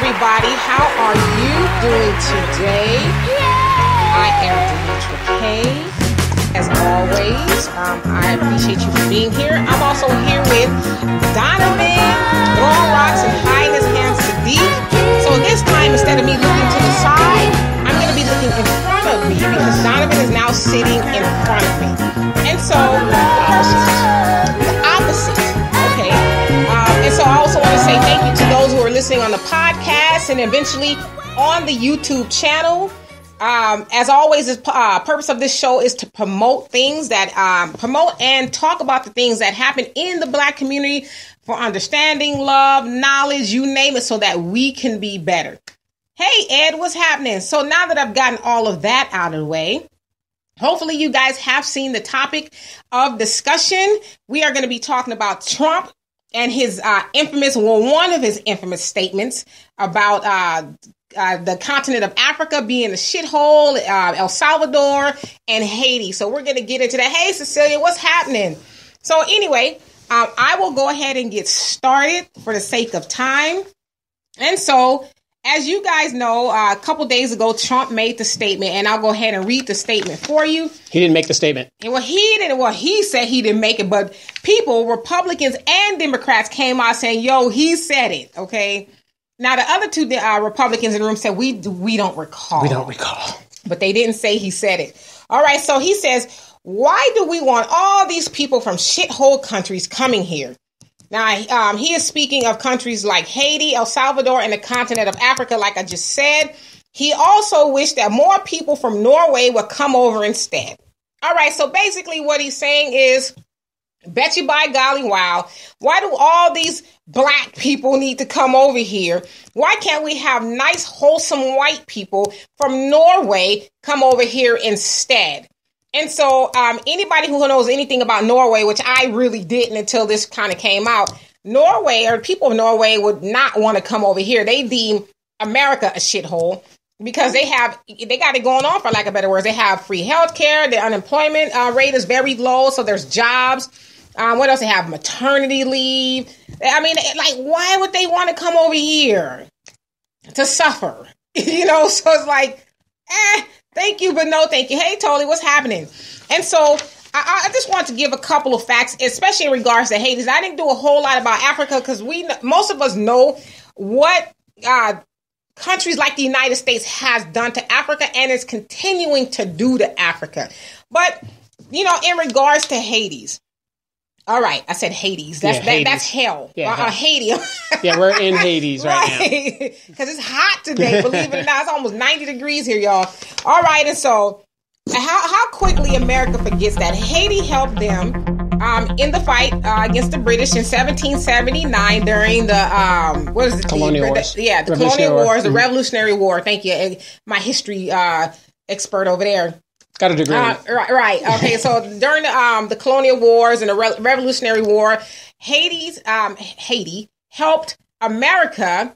everybody. How are you doing today? I am Demetra Kay. As always, I appreciate you for being here. I'm also here with Donovan, throwing rocks and hiding his hands to deep. So this time, instead of me looking to the side, I'm going to be looking in front of me because Donovan is now sitting in front of me. And so, the opposite. Okay. And so I also want to say thank you to those who are listening on the podcast and eventually on the YouTube channel. As always, the purpose of this show is to promote things that promote and talk about the things that happen in the Black community for understanding, love, knowledge, you name it, so that we can be better. Hey, Ed, what's happening? So now that I've gotten all of that out of the way, hopefully you guys have seen the topic of discussion. We are going to be talking about Trump and his one of his infamous statements about the continent of Africa being a shithole, El Salvador, and Haiti. So we're going to get into that. Hey, Cecilia, what's happening? So anyway, I will go ahead and get started for the sake of time. And so, as you guys know, a couple days ago, Trump made the statement, and I'll go ahead and read the statement for you. He didn't make the statement. Well, he didn't. Well, he said he didn't make it, but people, Republicans and Democrats, came out saying, "Yo, he said it." Okay. Now, the other two Republicans in the room said, we don't recall. We don't recall. But they didn't say he said it. All right. So he says, why do we want all these people from shithole countries coming here? Now, he is speaking of countries like Haiti, El Salvador, and the continent of Africa, like I just said. He also wished that more people from Norway would come over instead. All right. So basically what he's saying is, bet you by golly, wow, why do all these Black people need to come over here? Why can't we have nice, wholesome white people from Norway come over here instead? And so anybody who knows anything about Norway, which I really didn't until this kind of came out, Norway, or people of Norway, would not want to come over here. They deem America a shithole because they got it going on, for lack of better words. They have free health care. The unemployment rate is very low, so there's jobs. What else? They have maternity leave. I mean, like, why would they want to come over here to suffer? So it's like, thank you, but no thank you. Hey, Tolly, what's happening? And so I just want to give a couple of facts, especially in regards to Haiti. I didn't do a whole lot about Africa because most of us know what countries like the United States has done to Africa and is continuing to do to Africa. But, in regards to Hades. All right, I said Hades. That's hell. Yeah, Haiti. Yeah, we're in Hades right now. Because it's hot today, believe it or not. It's almost 90 degrees here, y'all. All right, and so how quickly America forgets that Haiti helped them in the fight against the British in 1779 during the Colonial Wars. The Colonial Wars, the Revolutionary War. Thank you, my history expert over there. Got a degree. Right. Okay. So during the Colonial Wars and the Revolutionary War, Haiti helped America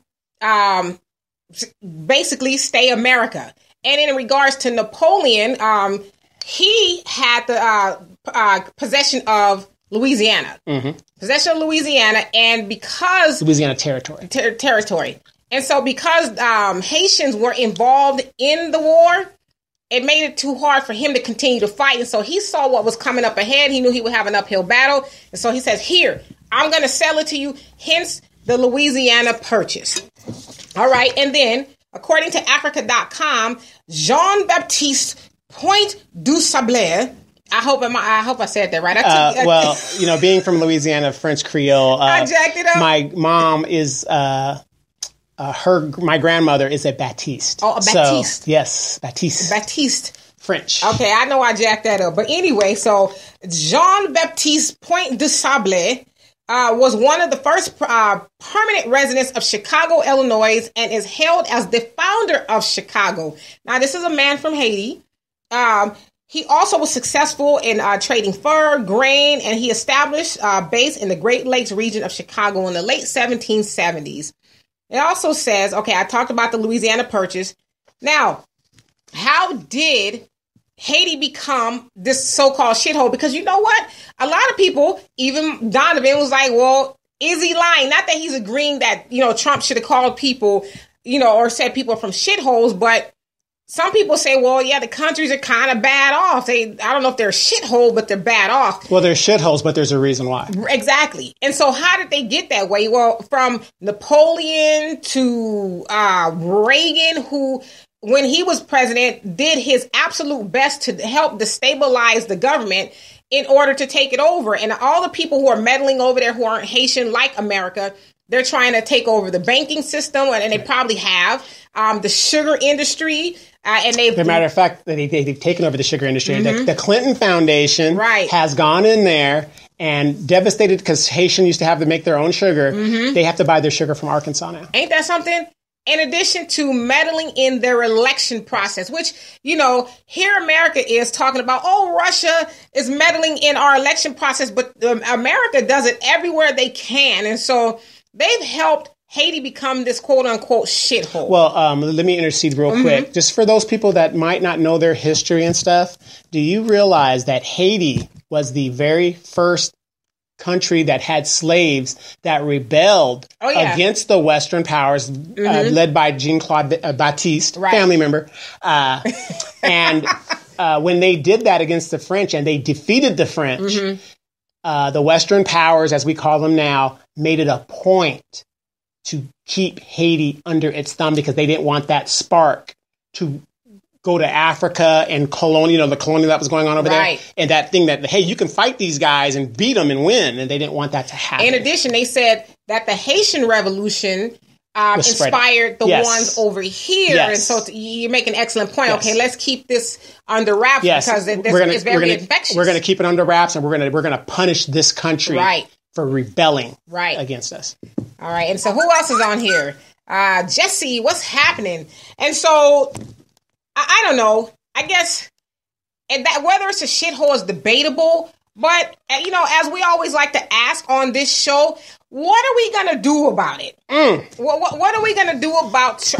basically stay America. And in regards to Napoleon, he had the possession of Louisiana. Mm-hmm. Possession of Louisiana, and because Louisiana territory. Territory. And so because Haitians were involved in the war, it made it too hard for him to continue to fight. And so he saw what was coming up ahead. He knew he would have an uphill battle. And so he says, here, I'm going to sell it to you. Hence the Louisiana Purchase. All right. And then, according to Africa.com, Jean-Baptiste Point du Sablé, I hope I said that right. Being from Louisiana, French Creole, I jacked it up. My mom is... my grandmother is a Baptiste. Oh, a Baptiste. So, yes, Baptiste. Baptiste. French. Okay, I know I jacked that up. But anyway, so Jean-Baptiste Point du Sablé was one of the first permanent residents of Chicago, Illinois, and is hailed as the founder of Chicago. Now, this is a man from Haiti. He also was successful in trading fur, grain, and he established a base in the Great Lakes region of Chicago in the late 1770s. It also says, okay, I talked about the Louisiana Purchase. Now, how did Haiti become this so-called shithole? Because you know what? A lot of people, even Donovan was like, well, is he lying? Not that he's agreeing that, Trump should have called people or said people are from shitholes, but some people say, well, yeah, the countries are kind of bad off. I don't know if they're a shithole, but they're bad off. Well, they're shitholes, but there's a reason why. Exactly. And so how did they get that way? Well, from Napoleon to Reagan, who, when he was president, did his absolute best to help destabilize the government in order to take it over. And all the people who are meddling over there who aren't Haitian like America, they're trying to take over the banking system, and they probably have. The sugar industry. And as a matter of fact, they've taken over the sugar industry. Mm-hmm. The Clinton Foundation has gone in there and devastated, because Haitian used to have to make their own sugar. Mm-hmm. They have to buy their sugar from Arkansas now. Ain't that something? In addition to meddling in their election process, which, here America is talking about, Russia is meddling in our election process, but America does it everywhere they can. And so they've helped Haiti become this quote unquote shithole. Well, let me intercede real quick. Just for those people that might not know their history and stuff, do you realize that Haiti was the very first country that had slaves that rebelled against the Western powers, led by Jean-Claude Baptiste, family member. And when they did that against the French and they defeated the French, the Western powers, as we call them now, made it a point to keep Haiti under its thumb, because they didn't want that spark to go to Africa and the colonial that was going on over there. And that thing that, hey, you can fight these guys and beat them and win. And they didn't want that to happen. In addition, they said that the Haitian Revolution inspired the ones over here. And so you make an excellent point. Okay, let's keep this under wraps because it's very infectious. We're going to keep it under wraps, and we're going to punish this country for rebelling against us. All right. And so who else is on here? Jesse, what's happening? And so I don't know. I guess that whether it's a shithole is debatable. But, as we always like to ask on this show, what are we going to do about it? What are we going to do about,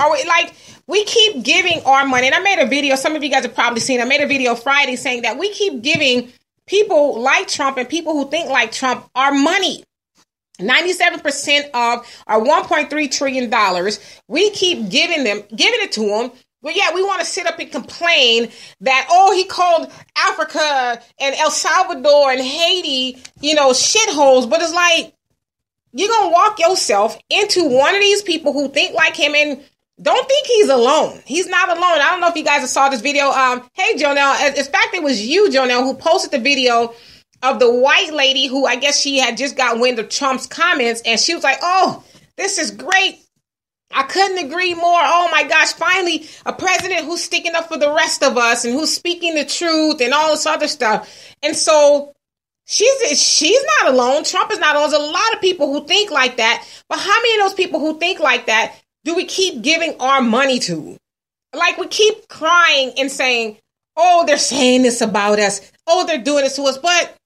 we keep giving our money. And I made a video, some of you guys have probably seen, I made a video Friday saying that we keep giving people like Trump and people who think like Trump our money. 97% of our $1.3 trillion, we keep giving it to them. But yeah, we want to sit up and complain that, he called Africa and El Salvador and Haiti, shitholes. But it's like, you're going to walk yourself into one of these people who think like him and don't think he's alone. He's not alone. I don't know if you guys saw this video. Hey, Jonelle, in fact, it was you, Jonelle, who posted the video of the white lady who I guess she had just got wind of Trump's comments. And she was like, this is great. I couldn't agree more. Oh my gosh, finally a president who's sticking up for the rest of us and who's speaking the truth and all this other stuff. And so she's not alone. Trump is not alone. There's a lot of people who think like that. But how many of those people who think like that do we keep giving our money to? Like, we keep crying and saying, they're saying this about us. They're doing this to us. But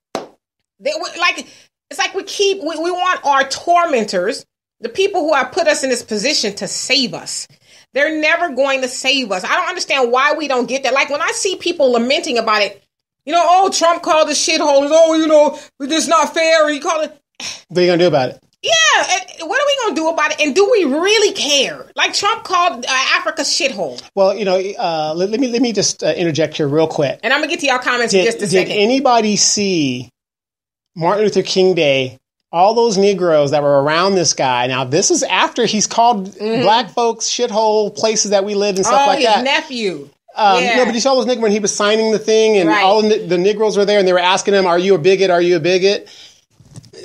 it's like we want our tormentors, the people who have put us in this position, to save us. They're never going to save us. I don't understand why we don't get that. Like, when I see people lamenting about it, Trump called us shitholders. It's not fair. He called it. What are you going to do about it? Yeah. And what are we going to do about it? And do we really care? Like, Trump called Africa shithole. Well, let me just interject here real quick. And I'm going to get to y'all comments in just a second. Did anybody see Martin Luther King Day? All those Negroes that were around this guy. Now, this is after he's called black folks shithole places that we lived and stuff like that. His nephew. No, but you saw those Negroes when he was signing the thing, and all the Negroes were there, and they were asking him, "Are you a bigot? Are you a bigot?"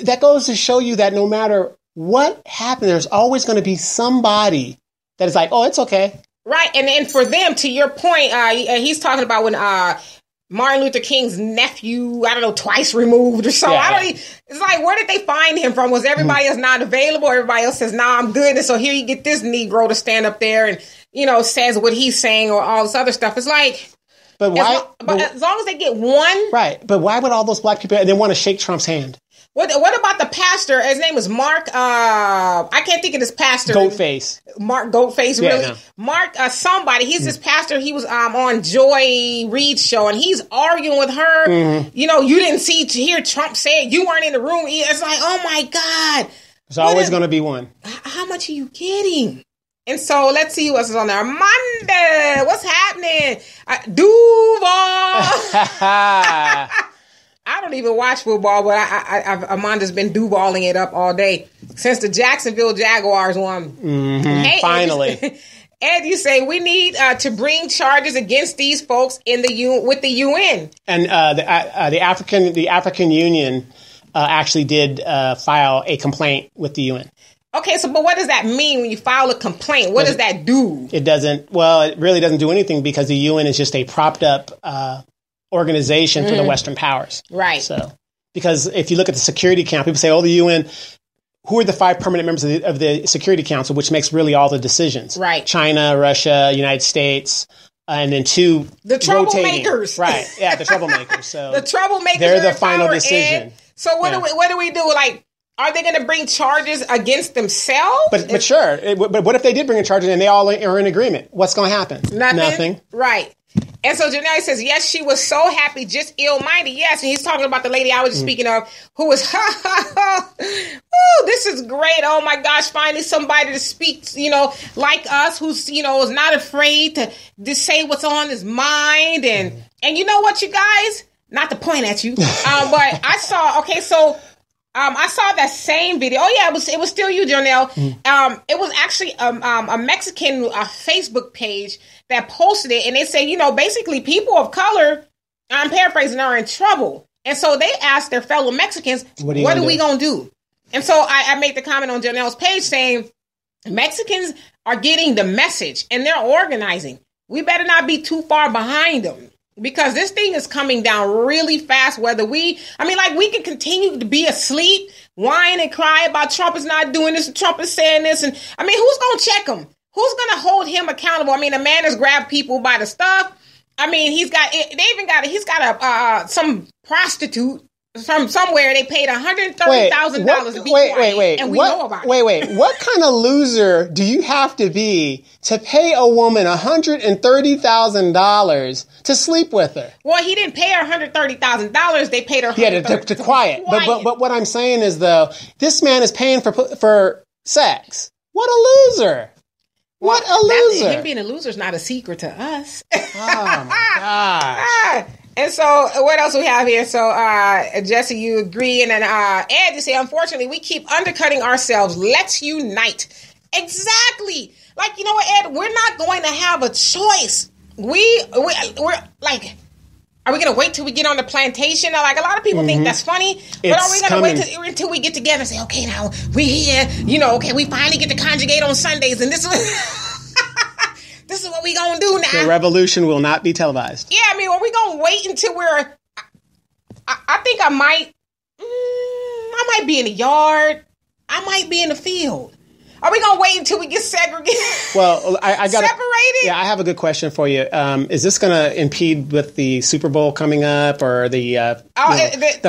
That goes to show you that no matter what happened, there's always going to be somebody that is like, "Oh, it's okay." Right, and for them, to your point, he's talking about when Martin Luther King's nephew, I don't know, twice removed or so. It's like, where did they find him from? Was everybody else not available? Everybody else says, nah, I'm good. And so here you get this Negro to stand up there and, says what he's saying or all this other stuff. It's like, but why? As long as they get one. Right. But why would all those black people, they want to shake Trump's hand? What about the pastor? His name is Mark. I can't think of this pastor. Goatface. Mark Goatface, really? No. Mark, somebody. He's this pastor. He was on Joy Reid's show, and he's arguing with her. Mm-hmm. You didn't hear Trump say it. You weren't in the room. It's like, oh my God. There's always going to be one. How much are you getting? And so let's see who else is on there. Amanda, what's happening? Duval. I don't even watch football, but Amanda's been Duvaling it up all day since the Jacksonville Jaguars won. Mm-hmm. Hey, finally. Ed, you say we need to bring charges against these folks with the UN. And the African Union actually did file a complaint with the UN. Okay, but what does that mean when you file a complaint? What does that do? It doesn't. Well, it really doesn't do anything because the UN is just a propped up organization for the Western powers. Right. So, because if you look at the Security Council, people say, "Oh, the UN." Who are the 5 permanent members of the Security Council, which makes really all the decisions? Right. China, Russia, United States, and then 2 the troublemakers. Right. Yeah, the troublemakers. So the troublemakers. They're the final decision. Ed. So what do we do? Like, are they going to bring charges against themselves? But sure. But what if they did bring in charges and they all are in agreement? What's going to happen? Nothing. Right. And so Janelle says, yes, she was so happy, just ill-minded. Yes, and he's talking about the lady I was just speaking of, who was, this is great. Oh, my gosh, finally somebody to speak, like us, who's, is not afraid to say what's on his mind. And you know what, you guys? Not to point at you, but I saw, I saw that same video. Oh, yeah, it was still you, Janelle. It was actually a Mexican Facebook page that posted it, and they say, basically people of color, I'm paraphrasing, are in trouble. And so they asked their fellow Mexicans, what are we going to do? And so I made the comment on Janelle's page saying, Mexicans are getting the message, and they're organizing. We better not be too far behind them, because this thing is coming down really fast, we can continue to be asleep, whine and cry about Trump is not doing this, and Trump is saying this, and who's going to check him? Who's going to hold him accountable? A man has grabbed people by the stuff. He's got some prostitute from somewhere. They paid $130,000 to be quiet, and we know about it. What kind of loser do you have to be to pay a woman $130,000 to sleep with her? Well, he didn't pay her $130,000. They paid her to quiet. But what I'm saying is, though, this man is paying for sex. What a loser. What a loser. Him being a loser is not a secret to us. Oh, my gosh. And so what else we have here? So, Jesse, you agree. And then Ed, you say, unfortunately, we keep undercutting ourselves. Let's unite. Exactly. Like, you know what, Ed? We're not going to have a choice. We're like... Are we going to wait till we get on the plantation? Like, a lot of people think that's funny. But are we going to wait until we get together and say, okay, now we're here. We finally get to conjugate on Sundays. And this is what we going to do now. The revolution will not be televised. Yeah, are we going to wait until we're... I think I might be in the yard. I might be in the field. Are we going to wait until we get segregated? Well, I got separated? Yeah, I have a good question for you. Is this going to impede with the Super Bowl coming up or the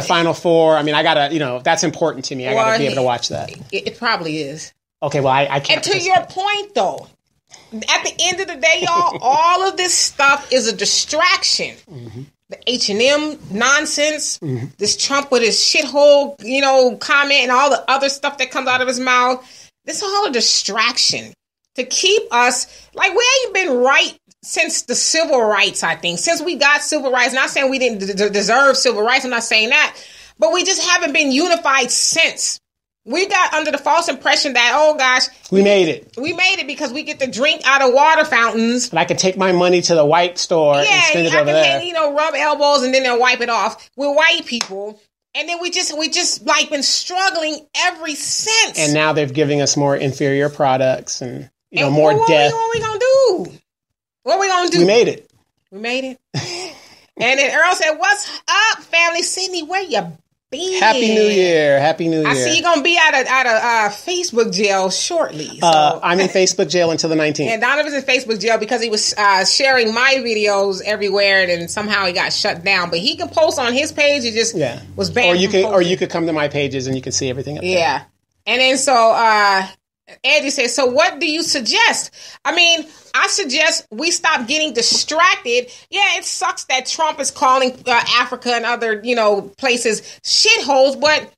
Final Four? I got to, that's important to me. I got to be able to watch that. It probably is. Okay, well, I can't. And to your point, though, at the end of the day, y'all, all of this stuff is a distraction. Mm-hmm. The H&M nonsense, this Trump with his shithole, comment and all the other stuff that comes out of his mouth. This is all a distraction to keep us, like, we ain't been right since the civil rights, I think. Since we got civil rights, not saying we didn't deserve civil rights, I'm not saying that, but we just haven't been unified since. We got under the false impression that, oh gosh. We made it. We made it because we get to drink out of water fountains. But I can take my money to the white store and spend it over there. Yeah, rub elbows and then they'll wipe it off. We're white people. And then we just like been struggling ever since. And now they're giving us more inferior products and more death. What we gonna do? What we gonna do? We made it. We made it. And then Earl said, "What's up, family? Sydney, where you been? Happy New Year! Happy New Year! I see you're gonna be out of Facebook jail shortly. So. I'm in Facebook jail until the 19th. And Donovan's in Facebook jail because he was sharing my videos everywhere, and somehow he got shut down. But he can post on his page. It just was banned. Or you could come to my pages and you can see everything up there. Yeah. And then so Eddie says, so what do you suggest? I suggest we stop getting distracted. Yeah, it sucks that Trump is calling Africa and other, places shitholes, but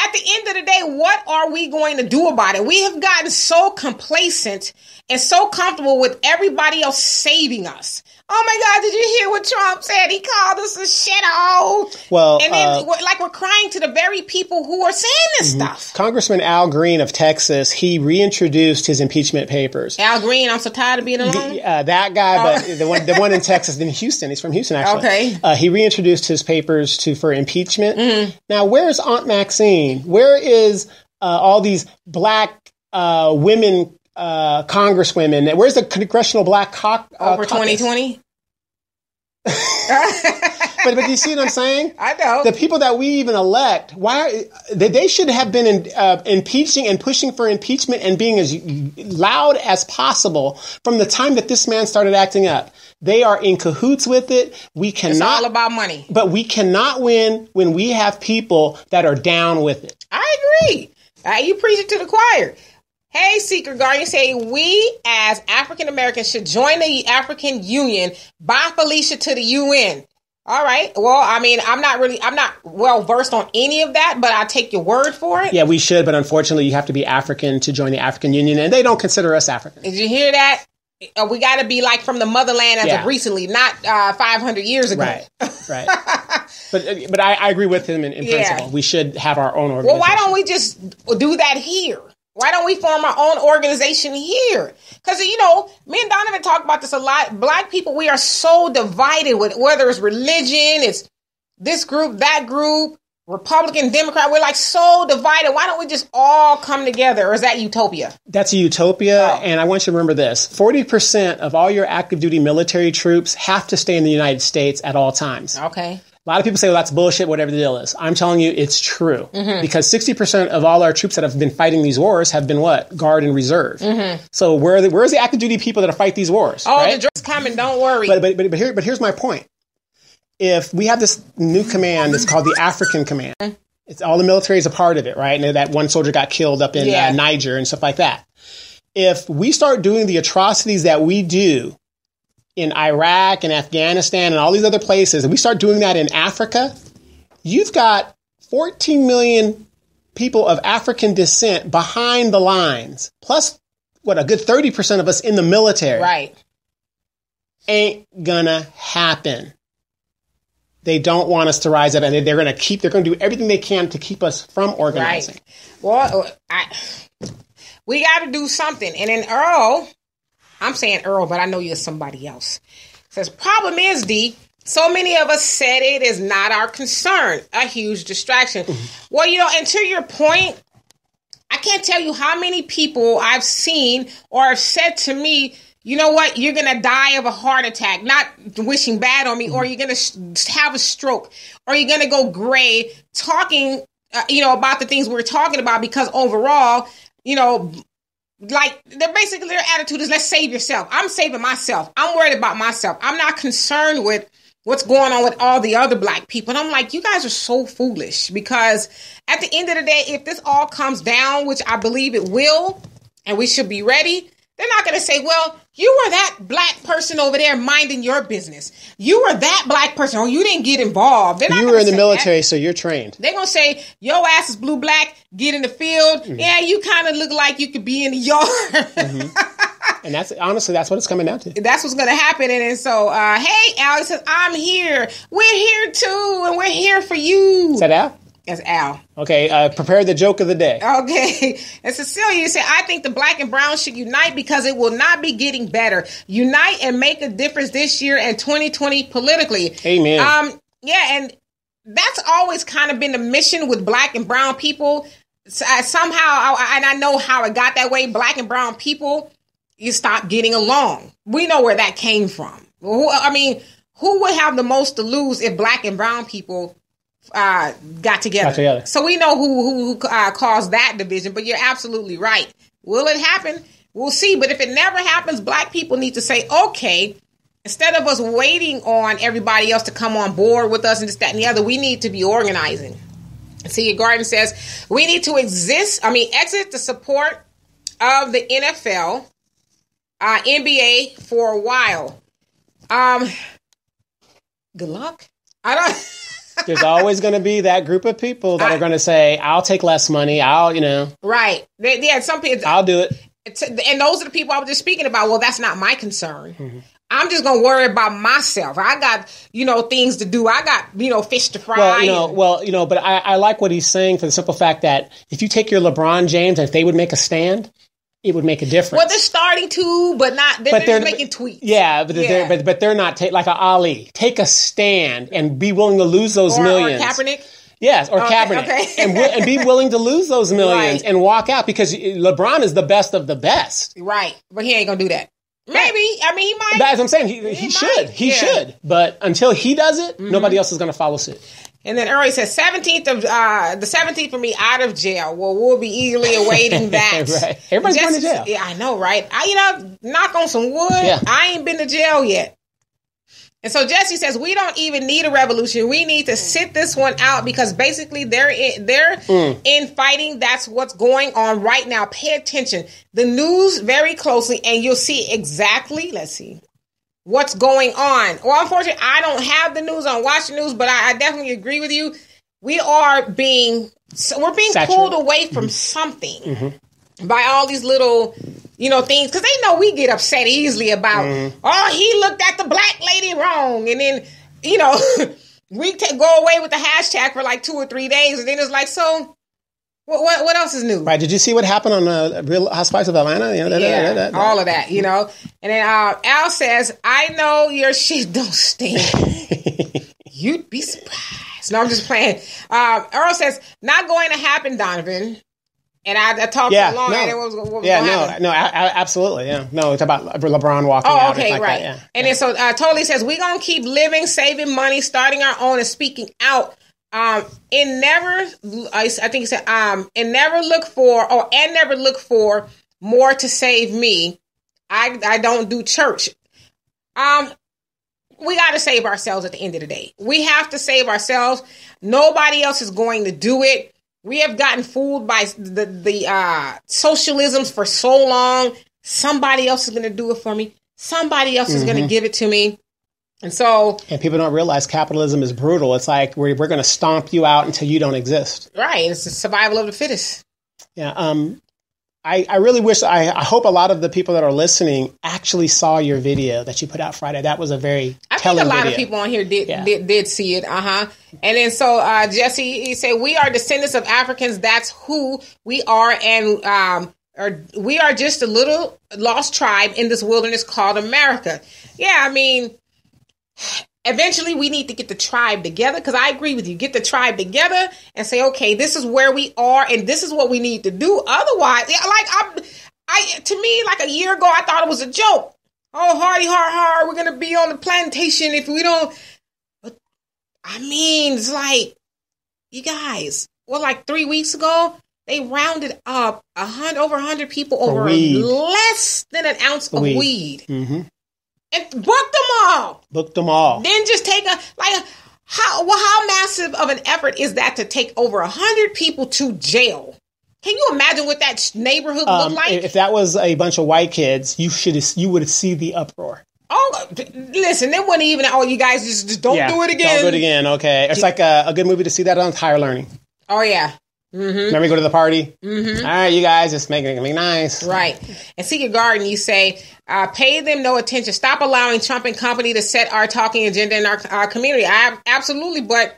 at the end of the day, what are we going to do about it? We have gotten so complacent and so comfortable with everybody else saving us. Oh my God, did you hear what Trump said? He called us a shithole. Well, and then we're crying to the very people who are saying this stuff. Congressman Al Green of Texas, he reintroduced his impeachment papers. Al Green, I'm so tired of being alone. That guy, but the one in Texas, in Houston. He's from Houston, actually. Okay. He reintroduced his papers for impeachment. Now, where's Aunt Maxine? Where is all these black women? Congresswomen. Where's the Congressional Black over 2020? but you see what I'm saying? I know. The people that we even elect, they should have been impeaching and pushing for impeachment and being as loud as possible from the time that this man started acting up. They are in cahoots with it. It's all about money. But we cannot win when we have people that are down with it. I agree. You preach it to the choir. Hey, Secret Guardian, say we as African Americans should join the African Union. Bye, Felicia, to the UN. All right. Well, I mean, I'm not well versed on any of that, but I take your word for it. Yeah, we should. But unfortunately, you have to be African to join the African Union, and they don't consider us African. Did you hear that? We got to be like from the motherland as of recently, not 500 years ago. Right. But I agree with him in principle. We should have our own organization. Well, why don't we just do that here? Why don't we form our own organization here? Because, me and Donovan talk about this a lot. Black people, we are so divided with whether it's religion, it's this group, that group, Republican, Democrat. We're like so divided. Why don't we just all come together? Or is that utopia? That's a utopia. Oh. And I want you to remember this. 40% of all your active duty military troops have to stay in the United States at all times. Okay. A lot of people say, well, that's bullshit, whatever the deal is. I'm telling you, it's true. Because 60% of all our troops that have been fighting these wars have been what? Guard and reserve. So where's the active duty people that fight these wars? Oh, right? the dress coming, don't worry. But here's my point. If we have this new command, it's called the African Command. It's all the military is a part of it, right? And that one soldier got killed up in Niger and stuff like that. If we start doing the atrocities that we do in Iraq and Afghanistan and all these other places, and we start doing that in Africa, you've got 14 million people of African descent behind the lines, plus a good 30% of us in the military. Right. Ain't gonna happen. They don't want us to rise up, and they're going to do everything they can to keep us from organizing. Right. Well, we got to do something. And then Earl, I'm saying Earl, but I know you're somebody else, says, problem is, D, so many of us said it is not our concern. A huge distraction. Well, and to your point, I can't tell you how many people I've seen or have said to me, you know what? You're going to die of a heart attack, not wishing bad on me, or you're going to have a stroke, or you're going to go gray talking, about the things we're talking about, because overall, like their attitude is, let's save yourself. I'm saving myself. I'm worried about myself. I'm not concerned with what's going on with all the other black people. And I'm like, you guys are so foolish, because at the end of the day, if this all comes down, which I believe it will, and we should be ready, they're not going to say, well, you were that black person over there minding your business. You were that black person. Oh, you didn't get involved. You were in the military, so you're trained. They're going to say, your ass is blue black, get in the field. Yeah, you kind of look like you could be in the yard. And that's what it's coming down to. That's what's going to happen. And so, hey, Al, he says, I'm here. We're here too, and we're here for you. Is that Al? That's Al. Okay, prepare the joke of the day. Okay. And Cecilia said, I think the black and brown should unite because it will not be getting better. Unite and make a difference this year and 2020 politically. Amen. And that's always kind of been the mission with black and brown people. Somehow, and I know how it got that way, black and brown people, you stop getting along. We know where that came from. I mean, who would have the most to lose if black and brown people got together? So we know who caused that division, but you're absolutely right. Will it happen? We'll see. But if it never happens, black people need to say, okay, instead of us waiting on everybody else to come on board with us and this, that, and the other, we need to be organizing. See, Garden says we need to exit the support of the NFL, NBA for a while. Good luck. I don't. There's always going to be that group of people that are going to say, I'll take less money. Right. Some people. I'll do it. And those are the people I was just speaking about. Well, that's not my concern. Mm-hmm. I'm just going to worry about myself. I got, things to do. I got, fish to fry. But I like what he's saying for the simple fact that if you take your LeBron James, and if they would make a stand, it would make a difference. Well, they're starting to, but not. They're just making tweets. Yeah, but they're not like an Ali. Take a stand and be willing to lose those millions. Or Kaepernick. Yes, or Kaepernick, and be willing to lose those millions and walk out because LeBron is the best of the best. Right, but he ain't gonna do that. Maybe. I mean, he might. That's what I'm saying. He should. He should. But until he does it, nobody else is going to follow suit. And then Earl says, the 17th for me out of jail. Well, we'll be eagerly awaiting that. Right. Everybody's going to jail. Yeah, I know, right? Knock on some wood. Yeah. I ain't been to jail yet. And so Jesse says, we don't even need a revolution. We need to sit this one out because basically they're in fighting. That's what's going on right now. Pay attention. The news very closely and you'll see exactly, what's going on. Well, unfortunately, I don't have the news. I don't watch the news, but I definitely agree with you. We're being pulled away from something by all these little... things, because they know we get upset easily about, he looked at the black lady wrong. And then, we go away with the hashtag for like 2 or 3 days. And then it's like, so what else is new? Right. Did you see what happened on Real Housewives of Atlanta? All of that, And then Al says, I know your shit don't stink. You'd be surprised. No, I'm just playing. Earl says, not going to happen, Donovan. And I talked so long. And it was absolutely. Yeah. No, it's about LeBron walking out. Oh, okay, right. That, and then so Totally says, we're going to keep living, saving money, starting our own and speaking out. I think he said, and never look for more to save me. I don't do church. We got to save ourselves at the end of the day. We have to save ourselves. Nobody else is going to do it. We have gotten fooled by the socialisms for so long. Somebody else is going to do it for me. Somebody else is going to give it to me. And people don't realize capitalism is brutal. It's like we're going to stomp you out until you don't exist. Right. It's the survival of the fittest. Yeah. I really wish, I hope a lot of the people that are listening actually saw your video that you put out Friday. That was a very telling video. I think a lot of people on here did see it. And then so Jesse, he said, we are descendants of Africans. That's who we are. And we are just a little lost tribe in this wilderness called America. Yeah, I mean, eventually we need to get the tribe together, because I agree with you. Get the tribe together and say, okay, this is where we are and this is what we need to do. Otherwise, to me, like a year ago, I thought it was a joke. Oh, hardy, we're going to be on the plantation if we don't. But I mean, it's like, you guys, like 3 weeks ago, they rounded up over 100 people over less than an ounce of weed. Mm-hmm. And booked them all. Then just take how massive of an effort is that to take over 100 people to jail? Can you imagine what that neighborhood looked like? If that was a bunch of white kids, you would see the uproar. Oh, listen, they wouldn't even. Oh, you guys just don't do it again. Don't do it again. Okay, it's like a good movie to see that on. Higher Learning. Oh yeah. Mm-hmm. Remember, you go to the party. Mm-hmm. All right, you guys, just make it nice. Right. And Secret Garden, you say, pay them no attention. Stop allowing Trump and company to set our talking agenda in our community. Absolutely, but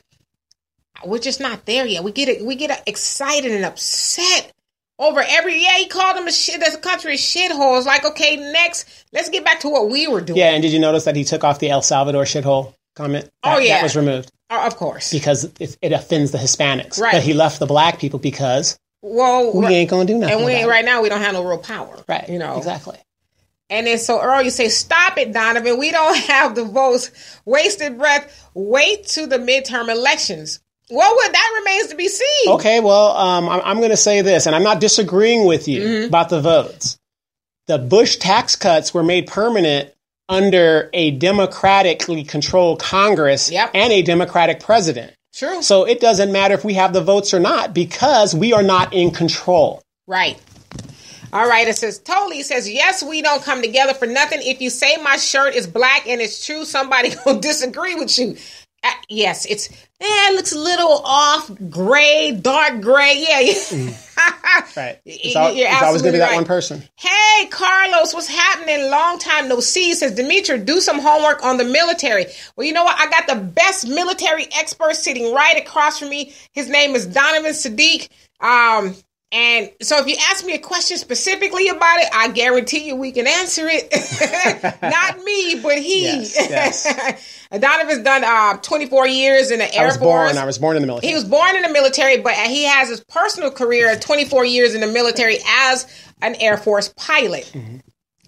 we're just not there yet. We get excited and upset over he called them the country a shithole. It's like, okay, next, let's get back to what we were doing. Yeah, and did you notice that he took off the El Salvador shithole comment? That was removed. Of course. Because it offends the Hispanics. Right. But he left the black people because we ain't going to do nothing. And right now we don't have no real power. Right. Exactly. And then so Earl, you say, stop it, Donovan. We don't have the votes. Wasted breath. Wait to the midterm elections. Well, that remains to be seen. Okay, well, I'm going to say this, and I'm not disagreeing with you about the votes. The Bush tax cuts were made permanent under a democratically controlled Congress and a Democratic president. True. So it doesn't matter if we have the votes or not, because we are not in control. Right. All right. It says, yes, we don't come together for nothing. If you say my shirt is black and it's true, somebody will disagree with you. Yes, it looks a little off, gray, dark gray. Yeah. Right. It's always going to be that one person. Hey, Carlos, what's happening? Long time no see. Says, Dimitri, do some homework on the military. Well, you know what? I got the best military expert sitting right across from me. His name is Donovan Sadiq. And so if you ask me a question specifically about it, I guarantee you we can answer it. Not me, but he. Yes. Donovan's done 24 years in the Air Force. I was born in the military. He was born in the military, but he has his personal career 24 years in the military as an Air Force pilot. Mm-hmm.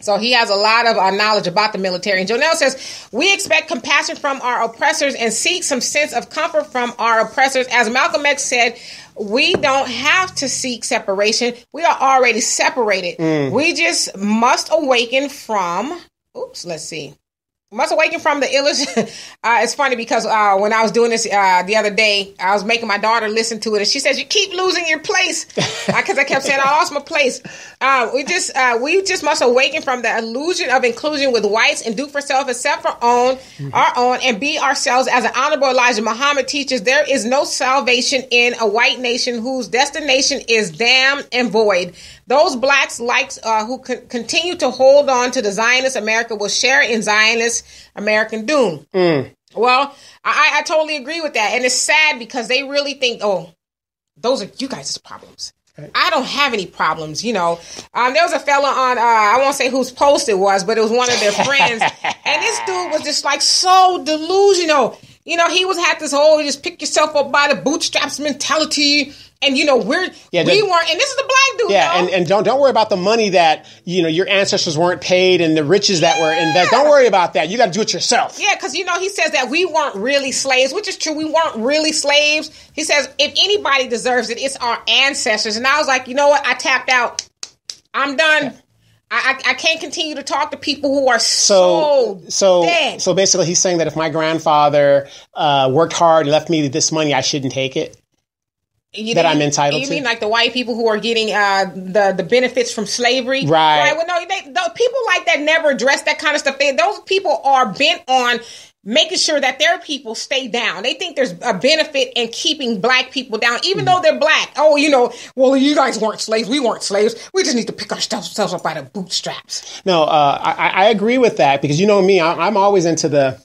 So he has a lot of knowledge about the military. And Jonelle says, we expect compassion from our oppressors and seek some sense of comfort from our oppressors. As Malcolm X said, we don't have to seek separation. We are already separated. We just must awaken from, must awaken from the illusion. It's funny because when I was doing this the other day, I was making my daughter listen to it, and she says, "You keep losing your place," because I kept saying I lost my place. We just must awaken from the illusion of inclusion with whites and do for self, accept for our own, and be ourselves. As an honorable Elijah Muhammad teaches, there is no salvation in a white nation whose destination is damned and void. Those blacks who continue to hold on to the Zionist America will share in Zionist American doom. Well, I totally agree with that. And it's sad because they really think, those are you guys' problems. Right. I don't have any problems, There was a fella on, I won't say whose post it was, but it was one of their friends. And this dude was just like so delusional. He had this whole just pick yourself up by the bootstraps mentality. And we weren't, and this is the black dude. Yeah, and don't worry about the money that your ancestors weren't paid and the riches that were invested. Don't worry about that. You got to do it yourself. Yeah, because he says that we weren't really slaves, which is true. We weren't really slaves. He says if anybody deserves it, it's our ancestors. And I was like, you know what? I tapped out. I'm done. Yeah. I can't continue to talk to people who are so dead. So basically, he's saying that if my grandfather worked hard and left me this money, I shouldn't take it. I'm entitled to? You mean like the white people who are getting the benefits from slavery? Right. Well, no, people like that never address that kind of stuff. Those people are bent on making sure that their people stay down. They think there's a benefit in keeping black people down, even though they're black. Oh, well, you guys weren't slaves. We weren't slaves. We just need to pick ourselves up by the bootstraps. No, I agree with that because me, I'm always into the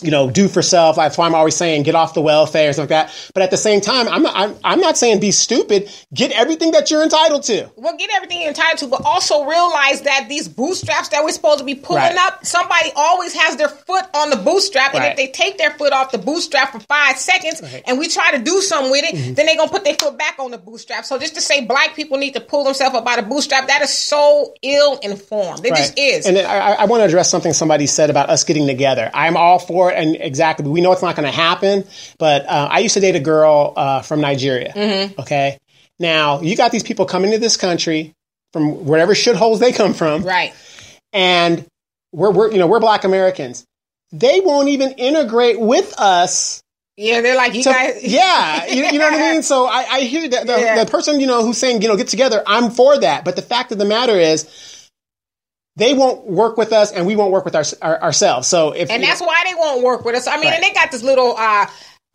do for self. That's why I'm always saying get off the welfare and stuff like that. But at the same time, I'm not saying be stupid. Get everything that you're entitled to. Well, get everything you're entitled to, but also realize that these bootstraps that we're supposed to be pulling up, somebody always has their foot on the bootstrap. And if they take their foot off the bootstrap for 5 seconds and we try to do something with it, then they're going to put their foot back on the bootstrap. So just to say black people need to pull themselves up by the bootstrap, that is so ill-informed. It just is. And I want to address something somebody said about us getting together. I'm all for it. And exactly, we know it's not going to happen, but I used to date a girl from Nigeria. Mm-hmm. Okay, now you got these people coming to this country from wherever shitholes they come from, right? And we're Black Americans. They won't even integrate with us. Yeah, they're like guys. Yeah, you know what I mean. So I hear that the person who's saying get together. I'm for that, but the fact of the matter is, they won't work with us, and we won't work with ourselves. So that's why they won't work with us. I mean, and they got this little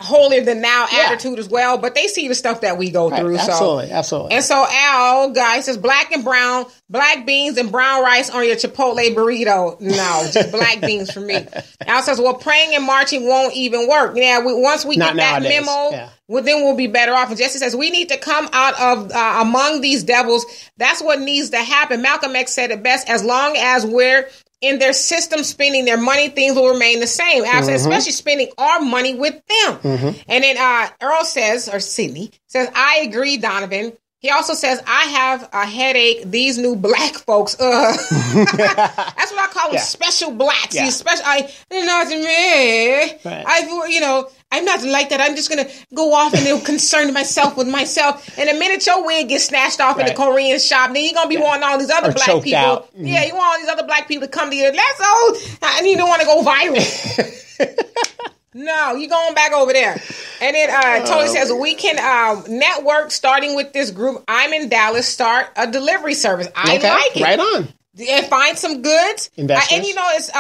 holier than thou attitude as well, but they see the stuff that we go through. Absolutely. And so Al, guys, says black and brown, black beans and brown rice on your Chipotle burrito. No, just black beans for me. Al says, well, praying and marching won't even work. Yeah, once we get that memo, well, then we'll be better off. And Jesse says, we need to come out of among these devils. That's what needs to happen. Malcolm X said it best, as long as we're in their system spending their money, things will remain the same. Especially spending our money with them. Mm-hmm. And then Earl says, or Sydney says, I agree, Donovan. He also says, I have a headache. These new black folks. That's what I call them, special blacks. Yeah. These special. They're not me. Right. I'm not like that. I'm just going to go off and concern myself with myself. And the minute your wig gets snatched off in the Korean shop, then you're going to be wanting all these other black people. Out. Mm-hmm. Yeah, you want all these other black people to come to you. And you don't want to go viral. No, you're going back over there. And then Tony says, we can network starting with this group. I'm in Dallas. Start a delivery service. I like it. Right on. And find some goods. Investors. And it's...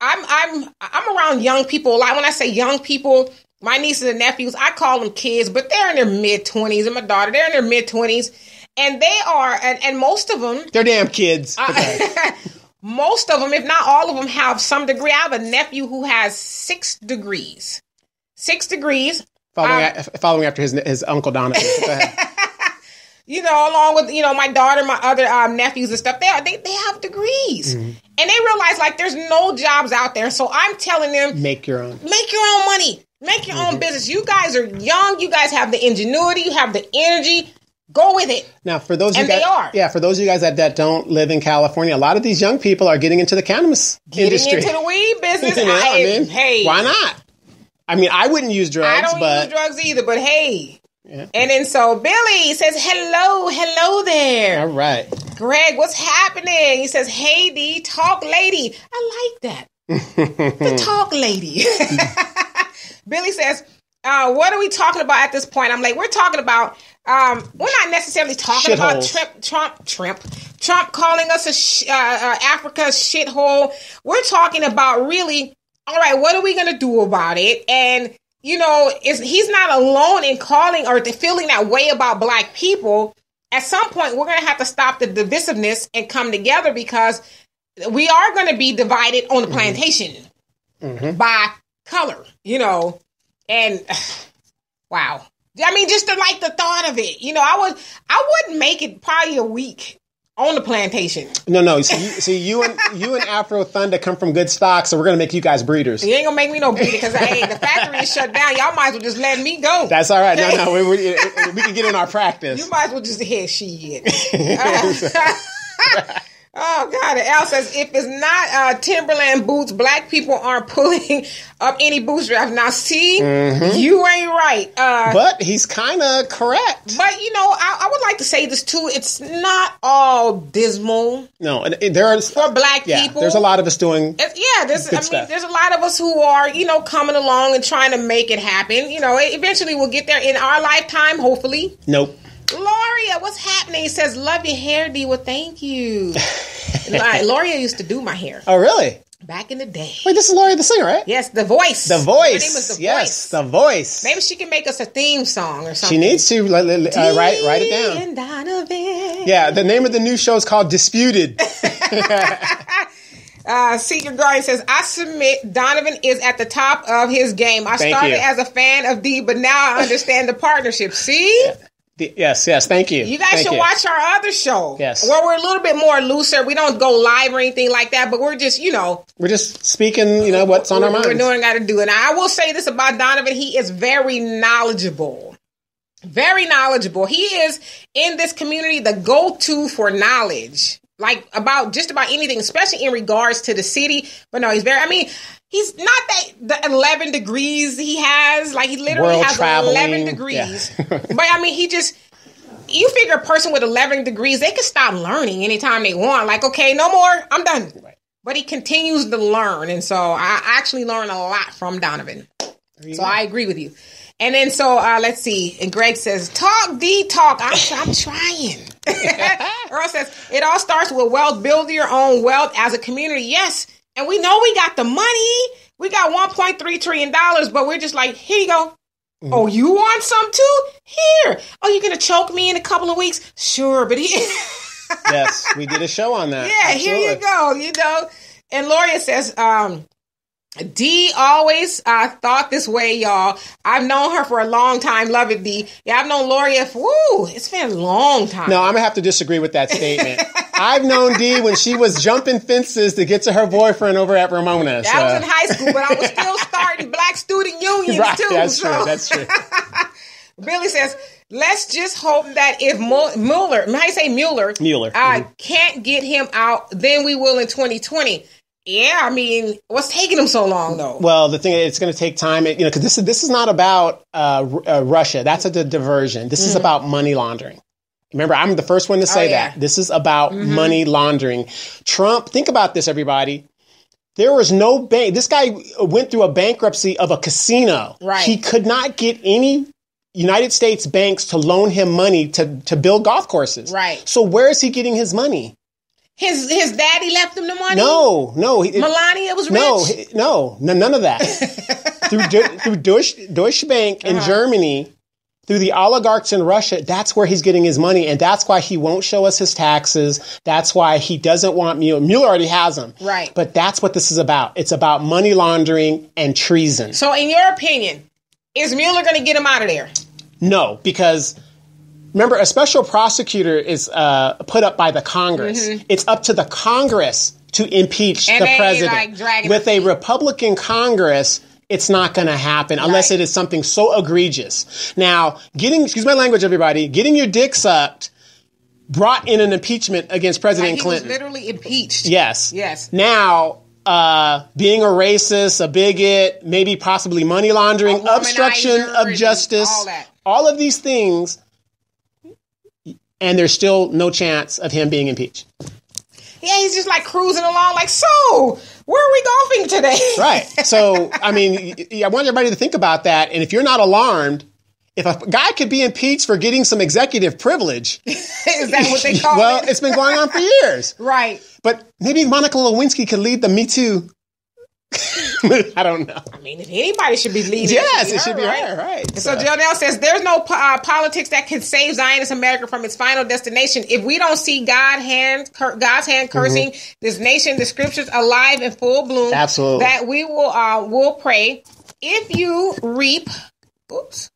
I'm around young people. Like when I say young people, my nieces and nephews, I call them kids, but they're in their mid-20s. And my daughter, they're in their mid-20s. And they are, and most of them... They're damn kids. Most of them, if not all of them, have some degree. I have a nephew who has 6 degrees. 6 degrees. Following after his Uncle Donovan. Go ahead. Along with, my daughter, my other nephews and stuff, they have degrees. Mm-hmm. And they realize, like, there's no jobs out there. So I'm telling them... Make your own money. Make your own business. You guys are young. You guys have the ingenuity. You have the energy. Go with it. Now, for those of you guys that don't live in California, a lot of these young people are getting into the cannabis industry. Getting into the weed business. Hey, why not? I mean, I wouldn't use drugs. I don't use drugs either, but hey. Yeah. And then so Billy says, hello there. All right. Greg, what's happening? He says, hey, D, talk lady. I like that. The talk lady. Billy says, what are we talking about at this point? I'm like, we're talking about, we're not necessarily talking about Trump calling us Africa's shithole. We're talking about really, all right, what are we going to do about it? And, he's not alone in calling or feeling that way about Black people. At some point, we're going to have to stop the divisiveness and come together because we are going to be divided on the plantation by color, and wow. I mean, just the thought of it, I wouldn't make it probably a week on the plantation. No. See, you and Afro Thunder come from good stock, so we're gonna make you guys breeders. You ain't gonna make me no breeder because the factory is shut down. Y'all might as well just let me go. That's all right. No, we can get in our practice. You might as well just hit shit. Oh, God. And Al says, if it's not Timberland boots, Black people aren't pulling up any bootstraps. Now, see, you ain't right. But he's kind of correct. But, I would like to say this, too. It's not all dismal. No, there are... For Black people. There's a lot of us doing there's a lot of us who are, coming along and trying to make it happen. Eventually we'll get there in our lifetime, hopefully. Nope. Loria, what's happening? He says, love your hair, D. Well, thank you. Loria used to do my hair. Oh, really? Back in the day. Wait, this is Loria the singer, right? Yes, The Voice. The Voice. Her name was The Voice. The Voice. Maybe she can make us a theme song or something. She needs to. Write it down. And Donovan. Yeah, the name of the new show is called Disputed. Secret Guardian says, I submit Donovan is at the top of his game. I started as a fan of D, but now I understand the partnership. See? Yeah. Yes, thank you. You guys should watch our other show. Yes. Where we're a little bit more looser. We don't go live or anything like that, but we're just, We're just speaking, what's on our minds. We're doing got to do it. And I will say this about Donovan. He is very knowledgeable. Very knowledgeable. He is, in this community, the go-to for knowledge. Like, about anything, especially in regards to the city. But no, he's he's not the 11 degrees he has. Like, he literally has 11 degrees. Yeah. But, you figure a person with 11 degrees, they can stop learning anytime they want. Like, okay, no more, I'm done. Right. But he continues to learn. And so I actually learn a lot from Donovan. So I agree with you. And then let's see. And Greg says, talk, D, talk. I'm trying. Earl says, it all starts with wealth. Build your own wealth as a community. Yes. And we know we got the money. We got $1.3 trillion, but we're just like, here you go. Mm-hmm. Oh, you want some too? Here. Oh, you're going to choke me in a couple of weeks? Sure. But yes, we did a show on that. Yeah, absolutely. Here you go. And Loria says, D always thought this way, y'all. I've known her for a long time. Love it, D. Yeah, I've known Loria it's been a long time. No, I'm going to have to disagree with that statement. I've known D when she was jumping fences to get to her boyfriend over at Ramona. That was in high school, but I was still starting Black student unions too. That's true. Billy says, let's just hope that if Mueller can't get him out, then we will in 2020. Yeah, what's taking them so long, though? Well, the thing is, it's going to take time, because this is not about Russia. That's a diversion. This is about money laundering. Remember, I'm the first one to say that. This is about money laundering. Trump, think about this, everybody. There was no bank. This guy went through a bankruptcy of a casino. Right. He could not get any United States banks to loan him money to build golf courses. Right. So where is he getting his money? His daddy left him the money? No. Melania was rich? No, none of that. through Deutsche Bank in Germany, through the oligarchs in Russia, that's where he's getting his money. And that's why he won't show us his taxes. That's why he doesn't want Mueller. Mueller already has them. Right. But that's what this is about. It's about money laundering and treason. So in your opinion, is Mueller going to get him out of there? No, because remember, a special prosecutor is put up by the Congress. It's up to the Congress to impeach the president. With a Republican Congress, it's not going to happen unless it is something so egregious. Now, excuse my language, everybody, getting your dick sucked brought in an impeachment against President Clinton. He was literally impeached. Yes. Yes. Now, being a racist, a bigot, maybe possibly money laundering, obstruction of justice, all of these things, and there's still no chance of him being impeached. Yeah, he's just like cruising along like, so, where are we golfing today? Right. So, I mean, I want everybody to think about that. And if you're not alarmed, if a guy could be impeached for getting some executive privilege. Is that what they call it? Well, it's been going on for years. Right. But maybe Monica Lewinsky could lead the Me Too. I don't know. I mean, if anybody should be leading, it should be her, right? So Jonelle says, there's no politics that can save Zionist America from its final destination. If we don't see God's hand cursing this nation, the scriptures alive in full bloom, absolutely, that we will pray. If you reap, oops,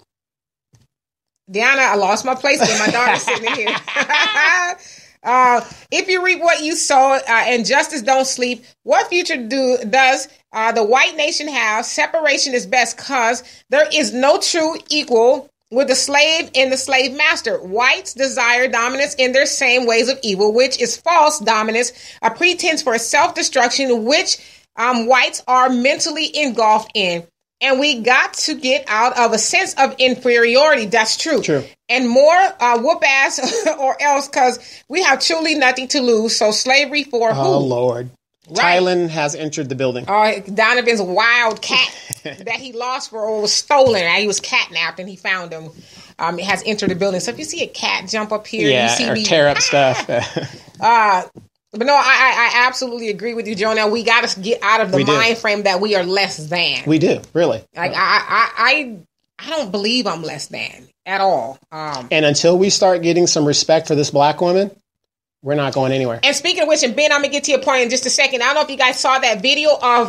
Deanna, I lost my place again. My daughter's sitting here. If you reap what you sow, and justice don't sleep, what future does the white nation have? Separation is best, cause there is no true equal with the slave and the slave master. Whites desire dominance in their same ways of evil, which is false dominance, a pretense for self-destruction, which whites are mentally engulfed in. And we got to get out of a sense of inferiority. That's true. And more whoop ass or else, because we have truly nothing to lose. So slavery for who? Oh, Lord. Right. Thailand has entered the building. Donovan's wild cat that he lost or was stolen. He was catnapped and he found him. It has entered the building. So if you see a cat jump up here, you see or tear up stuff. But no, I absolutely agree with you, Jonah. We got to get out of the mind frame that we are less than. We do, really. Like I don't believe I'm less than at all. And until we start getting some respect for this black woman, we're not going anywhere. And speaking of which, and Ben, I'm gonna get to your point in just a second. I don't know if you guys saw that video of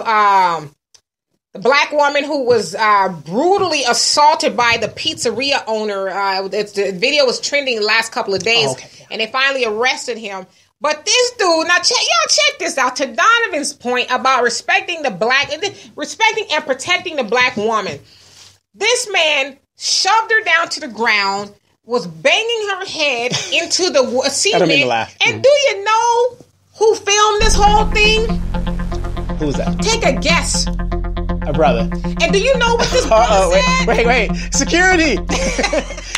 the black woman who was brutally assaulted by the pizzeria owner. The video was trending the last couple of days, and they finally arrested him. But this dude, now check this out. To Donovan's point about respecting and protecting the black woman, this man shoved her down to the ground, was banging her head into the cement. And do you know who filmed this whole thing? Who was that? Take a guess. A brother. And do you know what this brother said? Wait. Security.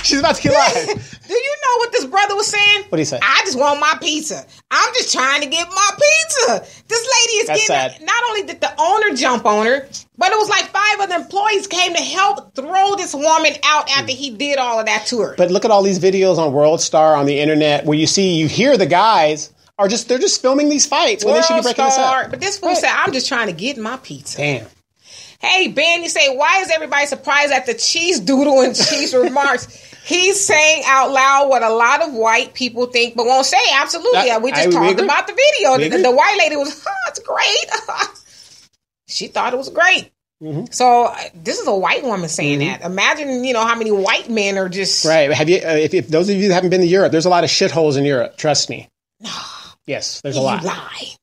She's about to get live. Do you know what this brother was saying? What did he say? I just want my pizza. I'm just trying to get my pizza. This lady is That's getting sad. Not only did the owner jump on her, but it was like 5 other employees came to help throw this woman out after he did all of that to her. But look at all these videos on World Star on the internet where you hear the guys they're just filming these fights when they should be breaking this up. But this fool said, I'm just trying to get my pizza. Damn. Hey, Ben, you say, why is everybody surprised at the cheese doodle and cheese remarks? He's saying out loud what a lot of white people think, but won't say. Absolutely. We just talked about the video. The white lady was, it's great. She thought it was great. Mm-hmm. So this is a white woman saying that. Imagine, how many white men are just... Right. Have you? If those of you that haven't been to Europe, there's a lot of shitholes in Europe. Trust me. No. Yes, there's a lot. You lie.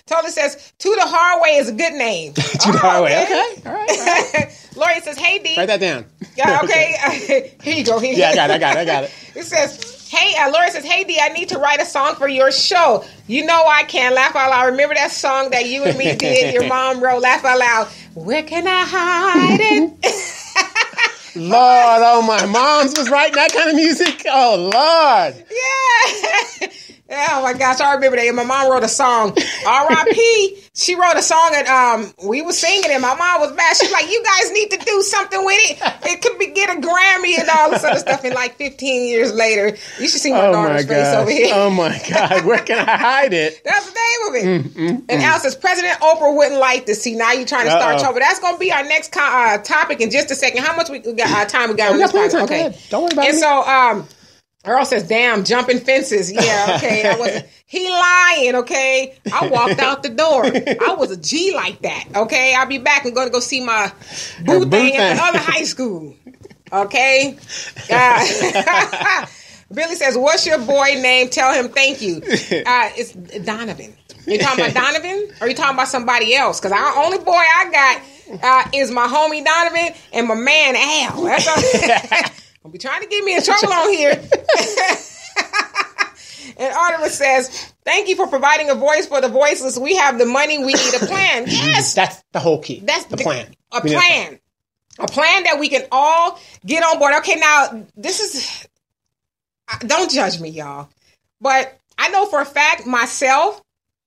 Tony says, To the Hard Way is a good name. To the Hard Way. Okay. All right. Lori says, hey, D. Write that down. Yeah, okay. Here you go. Yeah, I got it. It says, Lori says, hey, D, I need to write a song for your show. You know I can. Laugh out loud. Remember that song that you and me did? Your mom wrote, Laugh out loud. Where can I hide it? Lord, my mom's was writing that kind of music. Oh, Lord. Yeah. Oh my gosh, I remember that. My mom wrote a song. R.I.P. She wrote a song and we were singing it. My mom was mad. She's like, you guys need to do something with it. It could get a Grammy and all this other stuff. And like 15 years later, you should see my daughter's face over here. Oh my God, where can I hide it? That's the name of it. And Al says, President Oprah wouldn't like this. See, now you're trying to start trouble. That's going to be our next topic in just a second. How much we got time we got on this time? Okay. Don't worry about it. And so, Earl says, damn, jumping fences. Yeah, okay. He lying, okay? I walked out the door. I was a G like that, okay? I'll be back. I'm going to go see my boo thing at the other high school, okay? Billy says, what's your boy name? Tell him thank you. It's Donovan. You talking about Donovan? Or you talking about somebody else? Because the only boy I got is my homie Donovan and my man Al. That's all. Don't be trying to get me in trouble on here. And Artemis says, thank you for providing a voice for the voiceless. We have the money. We need a plan. Yes. That's the whole key. That's the plan. A plan. A plan that we can all get on board. Okay, now, this is... Don't judge me, y'all. But I know for a fact, myself,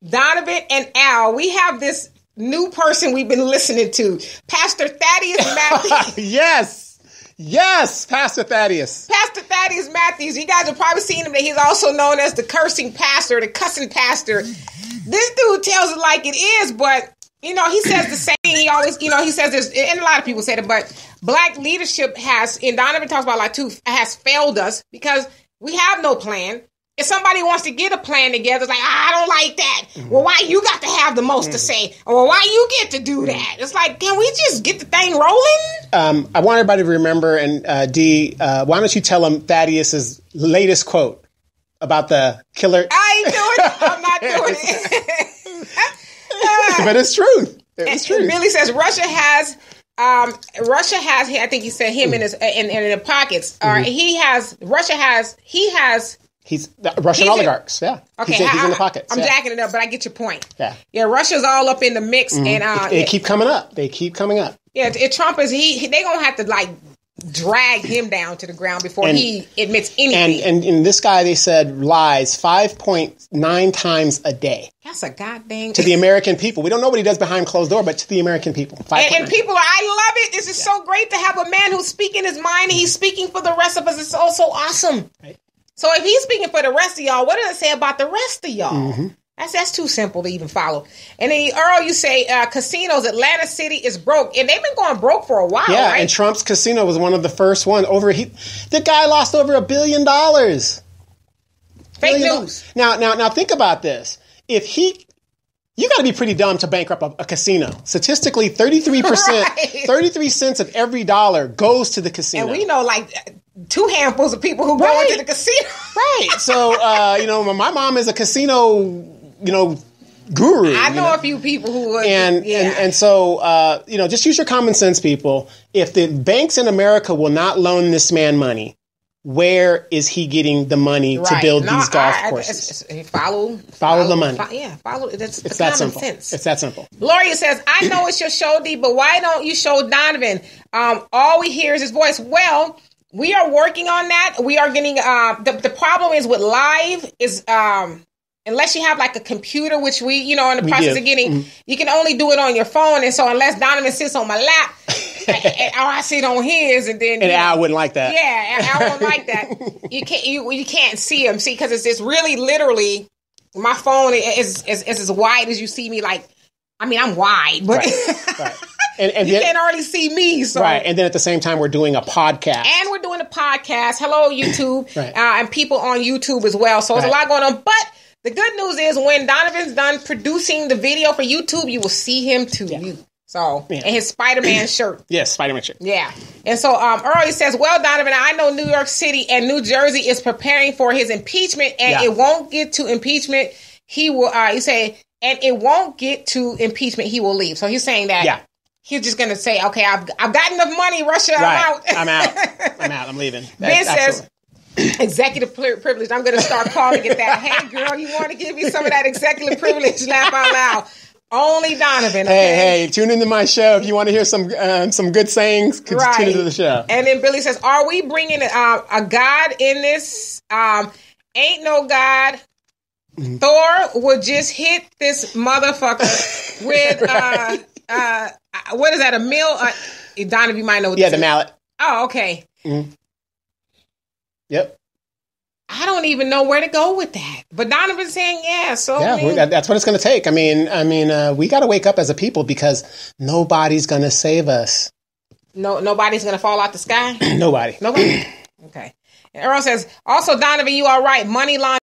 Donovan, and Al, we have this new person we've been listening to. Pastor Thaddeus Matthews. Yes, Pastor Thaddeus. Pastor Thaddeus Matthews. You guys have probably seen him. That he's also known as the cursing pastor, the cussing pastor. This dude tells it like it is, but, he says the same thing. He always, he says this, and a lot of people say it, but black leadership and Donovan talks about like too, has failed us because we have no plan. If somebody wants to get a plan together, it's like, I don't like that. Well, why you got to have the most to say? Or why you get to do that? It's like, can we just get the thing rolling? I want everybody to remember, and Dee, why don't you tell them Thaddeus' latest quote about the killer? I ain't doing it. I'm not doing it. But it's true. It's true. Billy says Russia has, I think he said him in the pockets. He's Russian oligarchs, yeah. Okay, he's in the pockets. I'm jacking it up, but I get your point. Yeah. Yeah, Russia's all up in the mix, and they keep coming up. Yeah, Trump is they gonna have to like drag him down to the ground before he admits anything. And this guy, they said, lies 5.9 times a day. That's a goddamn to the American people. We don't know what he does behind closed door, but to the American people. And people I love it. This is so great to have a man who's speaking his mind and he's speaking for the rest of us. It's so awesome. Right. So if he's speaking for the rest of y'all, what does it say about the rest of y'all? Mm-hmm. That's too simple to even follow. And then, Earl, you say casinos, Atlanta City is broke. And they've been going broke for a while, yeah, right? And Trump's casino was one of the first ones. The guy lost over $1 billion. Fake news. Now think about this. You got to be pretty dumb to bankrupt a casino. Statistically, 33%, right. 33 cents of every dollar goes to the casino. And we know like 2 handfuls of people who go into the casino. Right. So, my mom is a casino, guru. I know a few people who would. And so, just use your common sense, people. If the banks in America will not loan this man money, where is he getting the money to build these golf courses? Follow the money. Follow. It's that common simple. sense. It's that simple. Gloria says, I know it's your show, D, but why don't you show Donovan? All we hear is his voice. Well, we are working on that. We are getting, the problem is with live is, unless you have like a computer, which we in the process of getting, you can only do it on your phone. And so unless Donovan sits on my lap, or I sit on his, and then Al wouldn't like that. Yeah, Al wouldn't like that. You can't see him. See, because it's really literally my phone is as wide as you see me. Like, I mean, I'm wide, but right. And you can't already see me. So. Right, and then at the same time, we're doing a podcast. And we're doing a podcast. Hello, YouTube, and people on YouTube as well. So there's a lot going on, but. The good news is when Donovan's done producing the video for YouTube, you will see him too. Yeah. So, and his Spider-Man shirt. Yes, Spider-Man shirt. Yeah. And so, Earl says, well, Donovan, I know New York City and New Jersey is preparing for his impeachment, and it won't get to impeachment. He will, and it won't get to impeachment. He will leave. So he's saying that he's just going to say, okay, I've got enough money, Russia, I'm out. I'm leaving. Ben says, executive privilege. I'm going to start calling it that. Hey, girl, you want to give me some of that executive privilege? Laugh out loud. Only Donovan. Okay? Hey, tune into my show if you want to hear some good sayings. Tune into the show. And then Billy says, "Are we bringing a God in this? Ain't no God. Thor would just hit this motherfucker with what is that? A mill? Donovan, you might know. What the mallet. Oh, okay. Yep. I don't even know where to go with that. But Donovan's saying, yeah. So that's what it's going to take. I mean, we got to wake up as a people because nobody's going to save us. No, nobody's going to fall out the sky. Nobody. Okay. And Earl says, also, Donovan, you are right. Money laundering.